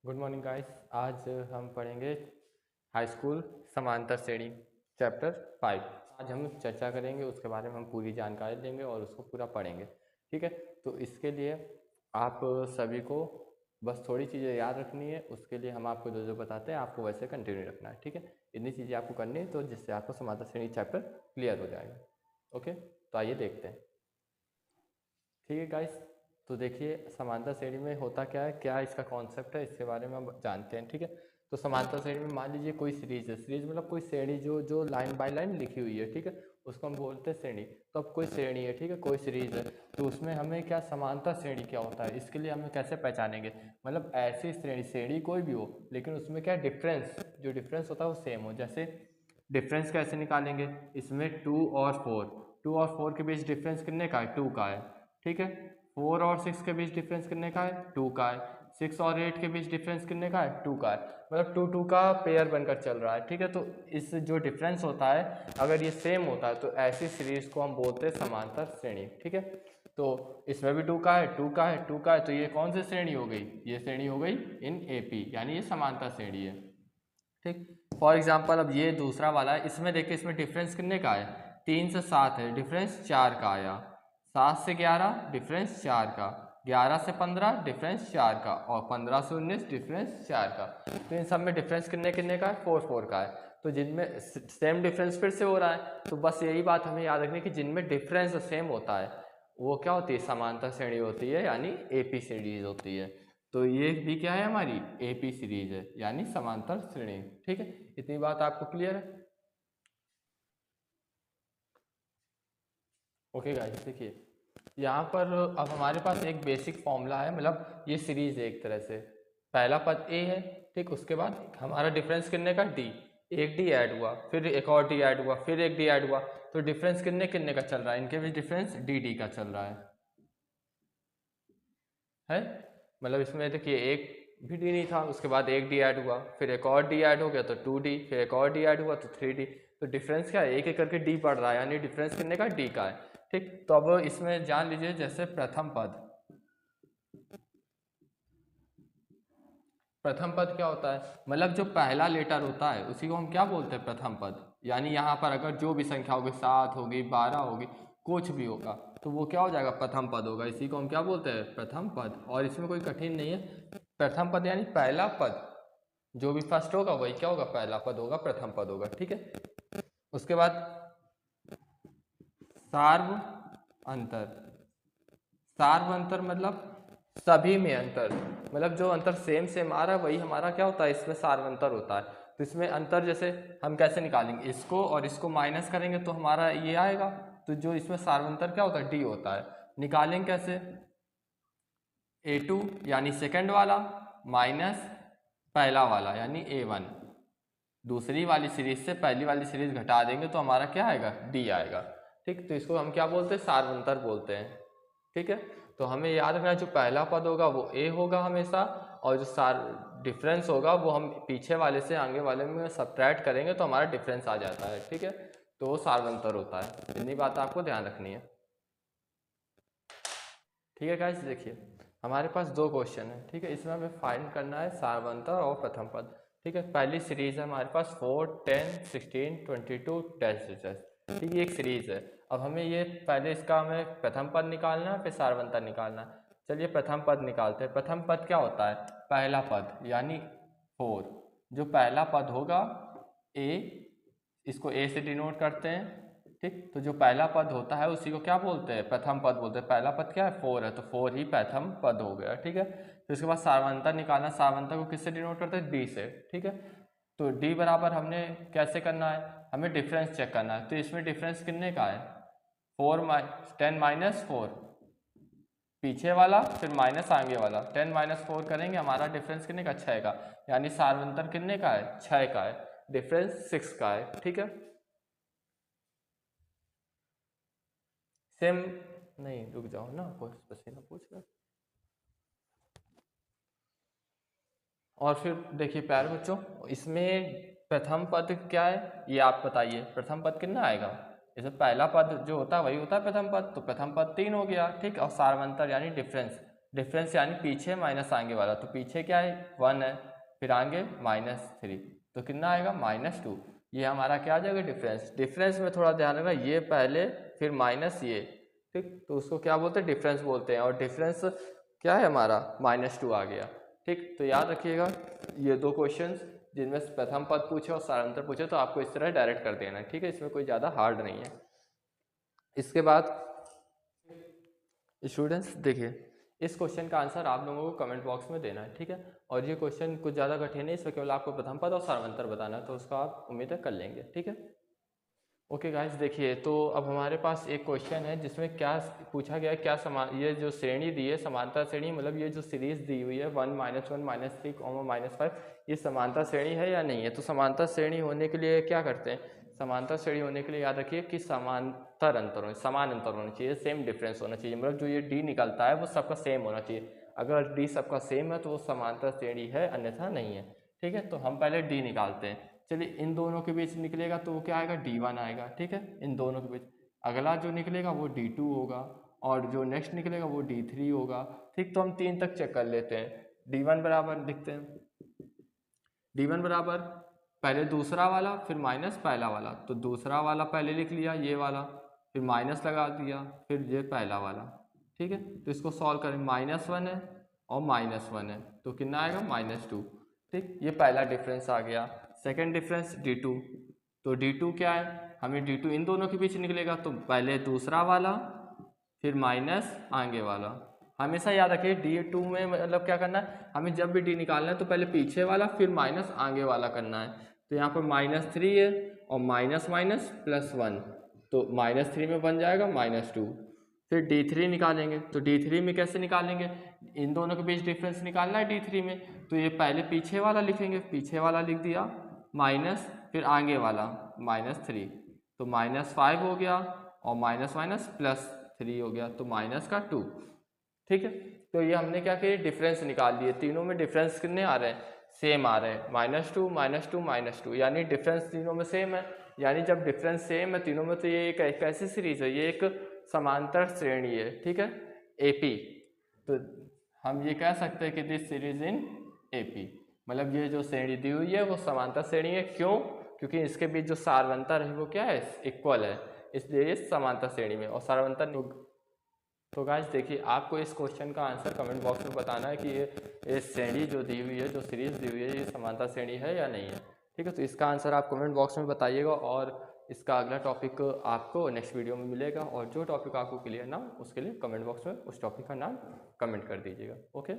Good morning guys. आज हम पढ़ेंगे हाई स्कूल समांतर श्रेणी चैप्टर 5। आज हम चर्चा करेंगे, उसके बारे में हम पूरी जानकारी देंगे और उसको पूरा पढ़ेंगे। ठीक है, तो इसके लिए आप सभी को बस थोड़ी चीज़ें याद रखनी है। उसके लिए हम आपको जो जो बताते हैं आपको वैसे कंटिन्यू रखना है। ठीक है, इतनी चीज़ें आपको करनी है तो जिससे आपको समांतर श्रेणी चैप्टर क्लियर हो जाएगा। ओके, तो आइए देखते हैं। ठीक है गाइस, तो देखिए समांतर श्रेणी में होता क्या है, क्या इसका कॉन्सेप्ट है, इसके बारे में हम जानते हैं। ठीक है, तो समांतर श्रेणी में मान लीजिए कोई सीरीज है। सीरीज मतलब कोई श्रेणी जो जो लाइन बाय लाइन लिखी हुई है। ठीक है, उसको हम बोलते हैं श्रेणी। तो अब कोई श्रेणी है, ठीक है, कोई सीरीज है, तो उसमें हमें क्या समांतर श्रेणी क्या होता है, इसके लिए हमें कैसे पहचानेंगे। मतलब ऐसी श्रेणी, श्रेणी कोई भी हो लेकिन उसमें क्या डिफरेंस, जो डिफरेंस होता है वो सेम हो। जैसे डिफरेंस कैसे निकालेंगे, इसमें 2 और 4 के बीच डिफरेंस कितने का है, 2 का है। ठीक है, 4 और 6 के बीच डिफरेंस कितने का है, 2 का है। 6 और 8 के बीच डिफरेंस कितने का है, 2 का है। मतलब 2 2 का पेयर बनकर चल रहा है। ठीक है, तो इस जो डिफरेंस होता है अगर ये सेम होता है तो ऐसी सीरीज को हम बोलते हैं समांतर श्रेणी। ठीक है, तो इसमें भी 2 का है, 2 का है, 2 का है, तो ये कौन सी श्रेणी हो गई, ये श्रेणी हो गई इन एपी, यानी ये समांतर श्रेणी है। ठीक, फॉर एग्जाम्पल अब ये दूसरा वाला है, इसमें देखिए इसमें डिफरेंस कितने का है, 3 से 7 है, डिफरेंस 4 का आया। 7 से 11 डिफरेंस 4 का, 11 से 15 डिफरेंस 4 का, और 15 से 19 डिफरेंस 4 का। तो इन सब में डिफरेंस कितने कितने का है, 4 4 का है। तो जिनमें सेम डिफरेंस फिर से हो रहा है, तो बस यही बात हमें याद रखनी कि जिनमें डिफरेंस सेम होता है वो क्या होती है, समांतर श्रेणी होती है, यानी एपी सीरीज होती है। तो ये भी क्या है, हमारी एपी सीरीज है, यानी समांतर श्रेणी। ठीक है, इतनी बात आपको क्लियर है। ओके गाइस, देखिए यहाँ पर अब हमारे पास एक बेसिक फॉर्मूला है, मतलब ये सीरीज है एक तरह से। पहला पद ए है, ठीक, उसके बाद हमारा डिफरेंस कितने का, डी। एक डी ऐड हुआ, फिर एक और डी ऐड हुआ, फिर एक डी ऐड हुआ, तो डिफरेंस कितने कितने का चल रहा है, इनके बीच डिफरेंस डी डी का चल रहा है। मतलब इसमें देखिए एक भी डी नहीं था, उसके बाद एक डी ऐड हुआ, फिर एक और डी ऐड हो गया तो 2D, फिर एक और डी ऐड हुआ तो 3D। तो डिफरेंस क्या है, एक एक करके डी बढ़ रहा है, यानी डिफरेंस कितने का, डी का है। ठीक, तो अब इसमें जान लीजिए जैसे प्रथम पद, प्रथम पद क्या होता है, मतलब जो पहला लेटर होता है उसी को हम क्या बोलते हैं, प्रथम पद। यानी यहाँ पर अगर जो भी संख्या होगी, 7 होगी, 12 होगी, कुछ भी होगा, तो वो क्या हो जाएगा, प्रथम पद होगा। इसी को हम क्या बोलते हैं, प्रथम पद। और इसमें कोई कठिन नहीं है, प्रथम पद यानी पहला पद, जो भी फर्स्ट होगा वही क्या होगा, पहला पद होगा, प्रथम पद होगा। ठीक है, उसके बाद सार्व अंतर। सार्व अंतर मतलब सभी में अंतर, मतलब जो अंतर सेम सेम आ रहा है वही हमारा क्या होता है, इसमें सार्व अंतर होता है। तो इसमें अंतर जैसे हम कैसे निकालेंगे, इसको और इसको माइनस करेंगे तो हमारा ये आएगा। तो जो इसमें सार्व अंतर क्या होता है, डी होता है। निकालेंगे कैसे, A2 यानी सेकंड वाला माइनस पहला वाला यानी A1। दूसरी वाली सीरीज से पहली वाली सीरीज घटा देंगे तो हमारा क्या आएगा, डी आएगा। ठीक, तो इसको हम क्या बोलते हैं, सार्वंतर बोलते हैं। ठीक है, तो हमें याद रखना है जो पहला पद होगा वो ए होगा हमेशा, और जो सार डिफरेंस होगा वो हम पीछे वाले से आगे वाले में सब्ट्रैक्ट करेंगे तो हमारा डिफरेंस आ जाता है। ठीक है, तो वो सार्वंतर होता है। इतनी बात आपको ध्यान रखनी है। ठीक है गाइस, देखिए हमारे पास दो क्वेश्चन है। ठीक है, इसमें हमें फाइंड करना है सार्वंतर और प्रथम पद। ठीक है, पहली सीरीज है हमारे पास 4 10 16 22 10। ठीक है, एक सीरीज है। अब हमें ये पहले इसका हमें प्रथम पद निकालना है, फिर सार्वंतर निकालना है। चलिए प्रथम पद निकालते हैं। प्रथम पद क्या होता है, पहला पद यानी 4। जो पहला पद होगा ए, इसको ए से डिनोट करते हैं। ठीक, तो जो पहला पद होता है उसी को क्या बोलते हैं, प्रथम पद बोलते हैं। पहला पद क्या है, 4 है, तो 4 ही प्रथम पद हो गया। ठीक है, तो इसके बाद सार्वंतर निकालना, सार्वंतर को किससे डिनोट करते हैं, डी से। ठीक है, तो डी बराबर हमने कैसे करना है, हमें डिफरेंस चेक करना है। तो इसमें डिफरेंस कितने का है, 10 माइनस 4 पीछे वाला, फिर माइनस आगे वाला, 10 माइनस 4 करेंगे, हमारा डिफरेंस कितने का, 6 का, यानी सार्वंतर कितने का है, 6 का है, डिफरेंस 6 का है। ठीक है, सेम नहीं, रुक जाओ ना, पसीना पूछ लो। और फिर देखिए प्यारे बच्चों, इसमें प्रथम पद क्या है ये आप बताइए, प्रथम पद कितना आएगा। जैसे पहला पद जो होता है वही होता है प्रथम पद, तो प्रथम पद 3 हो गया। ठीक, और सार्वंतर यानी डिफरेंस डिफरेंस यानी पीछे माइनस आगे वाला, तो पीछे क्या है 1 है, फिर आगे -3, तो कितना आएगा -2। ये हमारा क्या आ जाएगा डिफरेंस। डिफरेंस में थोड़ा ध्यान रखना, ये पहले फिर माइनस ये, ठीक, तो उसको क्या बोलते हैं डिफरेंस बोलते हैं, और डिफरेंस क्या है हमारा -2 आ गया, ठीक। तो याद रखिएगा ये दो क्वेश्चंस जिनमें प्रथम पद पूछे और सारांतर पूछे तो आपको इस तरह डायरेक्ट कर देना है, ठीक है, इसमें कोई ज़्यादा हार्ड नहीं है। इसके बाद स्टूडेंट्स देखिए, इस क्वेश्चन का आंसर आप लोगों को कमेंट बॉक्स में देना है, ठीक है, और ये क्वेश्चन कुछ ज़्यादा कठिन है, इसमें केवल आपको प्रथम पद और सारांतर बताना है, तो उसका आप उम्मीद है कर लेंगे, ठीक है। ओके गाइस, देखिए तो अब हमारे पास एक क्वेश्चन है जिसमें क्या पूछा गया है, क्या ये जो श्रेणी दी है समांतर श्रेणी, मतलब ये जो सीरीज दी हुई है 1 -1 -3 -5, ये समांतर श्रेणी है या नहीं है। तो समांतर श्रेणी होने के लिए क्या करते हैं, समांतर श्रेणी होने के लिए याद रखिए कि समान अंतर होना चाहिए, सेम डिफरेंस होना चाहिए, मतलब जो ये डी निकलता है वो सबका सेम होना चाहिए। अगर डी सबका सेम है तो वो समांतर श्रेणी है, अन्यथा नहीं है, ठीक है। तो हम पहले डी निकालते हैं। चलिए इन दोनों के बीच निकलेगा तो वो क्या आएगा D1 आएगा, ठीक है, इन दोनों के बीच। अगला जो निकलेगा वो D2 होगा, और जो नेक्स्ट निकलेगा वो D3 होगा, ठीक। तो हम 3 तक चेक कर लेते हैं। D1 बराबर लिखते हैं, D1 बराबर पहले दूसरा वाला फिर माइनस पहला वाला, तो दूसरा वाला पहले लिख लिया ये वाला, फिर माइनस लगा दिया, फिर ये पहला वाला, ठीक है। तो इसको सॉल्व करें, -1 है और -1 है, तो कितना आएगा -2, ठीक। ये पहला डिफरेंस आ गया। सेकेंड डिफरेंस D2, तो D2 क्या है, हमें D2 इन दोनों के बीच निकलेगा, तो पहले दूसरा वाला फिर माइनस आगे वाला। हमेशा याद रखिए D2 में मतलब क्या करना है, हमें जब भी D निकालना है तो पहले पीछे वाला फिर माइनस आगे वाला करना है। तो यहाँ पर -3 है और माइनस माइनस +1, तो -3 में बन जाएगा -2। फिर D3 निकालेंगे, तो D3 में कैसे निकालेंगे, इन दोनों के बीच डिफरेंस निकालना है D3 में, तो ये पहले पीछे वाला लिखेंगे, पीछे वाला लिख दिया माइनस, फिर आगे वाला -3, तो -5 हो गया और माइनस माइनस +3 हो गया, तो -2, ठीक है। तो ये हमने क्या किया, डिफरेंस निकाल लिए, तीनों में डिफरेंस कितने आ रहे हैं, सेम आ रहे हैं, -2 -2 -2, यानी डिफरेंस तीनों में सेम है। यानी जब डिफरेंस सेम है तीनों में तो ये एक कैसी सीरीज है, ये एक समांतर श्रेणी है, ठीक है, AP। तो हम ये कह सकते हैं कि दिस सीरीज इन AP, मतलब ये जो श्रेणी दी हुई है वो समांतर श्रेणी है। क्यों, क्योंकि इसके बीच जो सारवंतर है वो क्या है, इक्वल है, इसलिए ये समांतर श्रेणी में। और सारवंतर तो गाइस देखिए, आपको इस क्वेश्चन का आंसर कमेंट बॉक्स में बताना है कि ये श्रेणी जो दी हुई है, जो सीरीज दी हुई है, ये समांतर श्रेणी है या नहीं है, ठीक है। तो इसका आंसर आप कमेंट बॉक्स में बताइएगा, और इसका अगला टॉपिक आपको नेक्स्ट वीडियो में मिलेगा, और जो टॉपिक आपको क्लियर ना उसके लिए कमेंट बॉक्स में उस टॉपिक का नाम कमेंट कर दीजिएगा। ओके।